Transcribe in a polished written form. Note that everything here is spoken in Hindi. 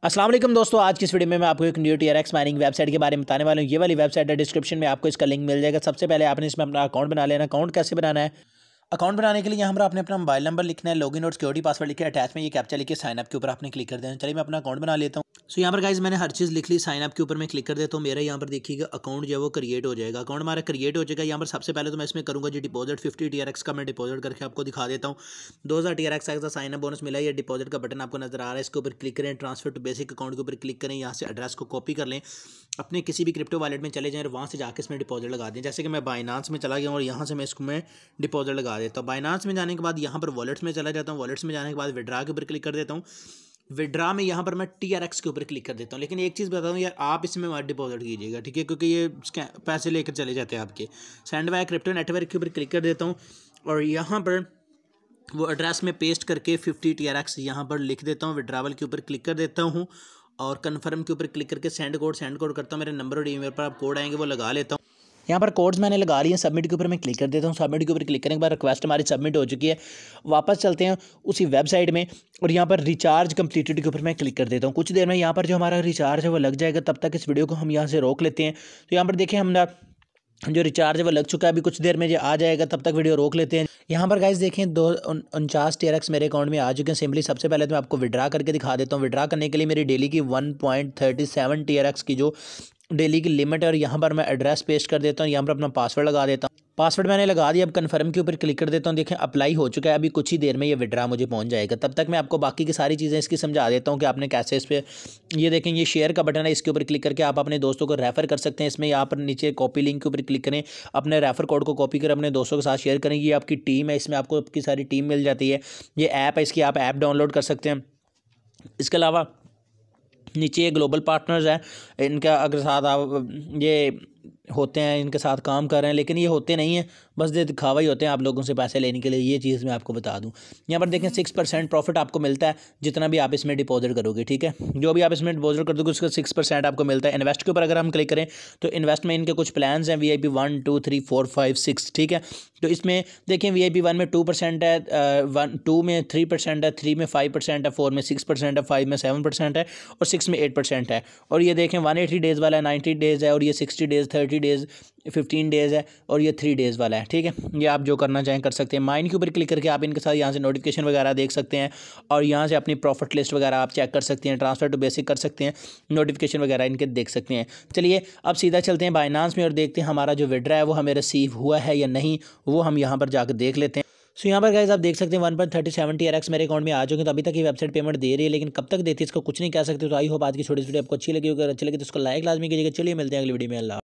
अस्सलाम वालेकुम दोस्तों, आज की इस वीडियो में मैं आपको एक न्यू TRX माइनिंग वेबसाइट के बारे में बताने वाला हूँ। ये वाली वेबसाइट है, डिस्क्रिप्शन में आपको इसका लिंक मिल जाएगा। सबसे पहले आपने इसमें अपना अकाउंट बना लेना। अकाउंट कैसे बनाना है? अकाउंट बनाने के लिए यहाँ पर आपने अपना मोबाइल नंबर लिखना है, लॉगिन और सिक्योरिटी पासवर्ड लिखा है, अटैच में ये कैप्चा लिख के साइन अप के ऊपर आपने क्लिक कर देना। चलिए मैं अपना अकाउंट बना लेता हूँ। सो यहाँ पर गाइस मैंने हर चीज़ लिख ली, साइन अप के ऊपर मैं क्लिक कर देता हूँ। मेरा यहाँ पर देखिएगा अकाउंट जो है वो क्रिएट हो जाएगा। अकाउंट हमारा क्रिएट हो जाएगा। यहाँ पर सबसे पहले तो मैं इसमें करूँगा जी डिपॉजिट 50 TRX का मैं डिपॉजिट करके आपको दिखा देता हूँ। 2000 TRX का साइन अप बोनस मिला है। ये डिपॉजिट का बटन आपको नजर आ रहा है, इसके ऊपर क्लिक करें। ट्रांसफर टू बेसिक अकाउंट के ऊपर क्लिक करें। यहाँ से एड्रेस को कॉपी कर लें, अपने किसी भी क्रिप्टो वॉलेट में चले जाएं और वहाँ से जाकर इसमें डिपॉजिट लगा दें। जैसे कि मैं बाइनांस में चला गया और यहाँ से मैं इसको डिपॉजिट लगा देता हूँ। बाइनांस में जाने के बाद यहाँ पर वॉलेट्स में चला जाता हूँ। वॉलेट्स में जाने के बाद विड्रा के ऊपर क्लिक कर देता हूँ। विड्रा में यहाँ पर मैं TRX के ऊपर क्लिक कर देता हूँ। लेकिन एक चीज़ बता दूँ यार, आप इसमें मत डिपॉजिट कीजिएगा, ठीक है, क्योंकि ये पैसे लेकर चले जाते हैं आपके। सेंड बाय क्रिप्टो नेटवर्क के ऊपर क्लिक कर देता हूँ और यहाँ पर वो एड्रेस में पेस्ट करके 50 TRX यहाँ पर लिख देता हूँ। विड्रावल के ऊपर क्लिक कर देता हूँ और कन्फर्म के ऊपर क्लिक करके सेंड कोड करता हूँ। मेरे नंबर और ईमेल पर आप कोड आएंगे वो लगा लेता हूँ। यहाँ पर कोड्स मैंने लगा लिए। सबमिट के ऊपर मैं क्लिक कर देता हूँ। सबमिट के ऊपर क्लिक करने के बाद रिक्वेस्ट हमारी सबमिट हो चुकी है। वापस चलते हैं उसी वेबसाइट में और यहाँ पर रिचार्ज कंप्लीटेड के ऊपर मैं क्लिक कर देता हूँ। कुछ देर में यहाँ पर जो हमारा रिचार्ज है वो लग जाएगा। तब तक इस वीडियो को हम यहाँ से रोक लेते हैं। तो यहाँ पर देखें हमारा जो रिचार्ज है वो लग चुका है। अभी कुछ देर में ये आ जाएगा, तब तक वीडियो रोक लेते हैं। यहाँ पर गाइस देखें 249 TRX मेरे अकाउंट में आ चुके हैं। सिंपली सबसे पहले तो मैं आपको विड्रा करके दिखा देता हूँ। विड्रा करने के लिए मेरी डेली की 1.37 TRX की जो डेली की लिमिट है और यहाँ पर मैं एड्रेस पेस्ट कर देता हूँ। यहाँ पर अपना पासवर्ड लगा देता हूँ। पासवर्ड मैंने लगा दिया। अब कन्फर्म के ऊपर क्लिक कर देता हूँ। देखें अप्लाई हो चुका है। अभी कुछ ही देर में ये विड्रा मुझे पहुँच जाएगा। तब तक मैं आपको बाकी की सारी चीज़ें इसकी समझा देता हूँ कि आपने कैसे इस पर, ये देखें ये शेयर का बटन है, इसके ऊपर क्लिक करके आप अपने दोस्तों को रेफ़र कर सकते हैं। इसमें यहाँ पर नीचे कॉपी लिंक के ऊपर क्लिक करें, अपने रेफ़र कोड को कॉपी करें, अपने दोस्तों के साथ शेयर करें। ये आपकी टीम है, इसमें आपको आपकी सारी टीम मिल जाती है। ये ऐप है, इसकी आप ऐप डाउनलोड कर सकते हैं। इसके अलावा नीचे ये ग्लोबल पार्टनर्स है, इनका अगर साथ आप ये होते हैं, इनके साथ काम कर रहे हैं, लेकिन ये होते नहीं हैं, बस ये दिखावा ही होते हैं आप लोगों से पैसे लेने के लिए। ये चीज़ मैं आपको बता दूं। यहाँ पर देखें 6% प्रॉफिट आपको मिलता है जितना भी आप इसमें डिपॉजिट करोगे, ठीक है। जो भी आप इसमें डिपॉजिट कर दोगे उसका 6% आपको मिलता है। इन्वेस्ट के ऊपर अगर हम क्लिक करें तो इन्वेस्ट में इनके कुछ प्लान्स हैं, VIP 1 2 3 4 5 6, ठीक है। तो इसमें देखें VIP 1 में 2% है, 2 में 3% है, 3 में 5% है, 4 में 6% है, 5 में 7% है और 6 में 8% है। और ये देखें 180 डेज़ वाला है, 90 डेज़ है और ये 60 डेज़, 30 डेज़, 15 डेज़ है और ये 3 डेज़ वाला है, ठीक है। ये आप जो करना चाहें कर सकते हैं। माइन के ऊपर क्लिक करके आप इनके साथ यहाँ से नोटिफिकेशन वगैरह देख सकते हैं और यहाँ से अपनी प्रॉफिट लिस्ट वगैरह आप चेक कर सकते हैं। ट्रांसफर टू बेसिक कर सकते हैं, नोटिफिकेशन वगैरह इनके देख सकते हैं। चलिए अब सीधा चलते हैं बाइनांस में और देखते हैं हमारा जो विड्रा है वो हमें रिसीव हुआ है या नहीं, वो हम यहाँ पर जाकर देख लेते हैं। सो यहाँ पर गाइस आप देख सकते हैं 1.37 TRX मेरे अकाउंट में आ चुके हैं। तो अभी तक ये वेबसाइट पेमेंट दे रही है, लेकिन कब तक देती है इसको कुछ नहीं कह सकते। तो आई होप आज की छोटी वीडियो आपको अच्छी लगी। अगर अच्छी लगी तो उसको लाइक लाजमी कीजिएगा। चलिए मिलते हैं अगली वीडियो में। अल्लाह।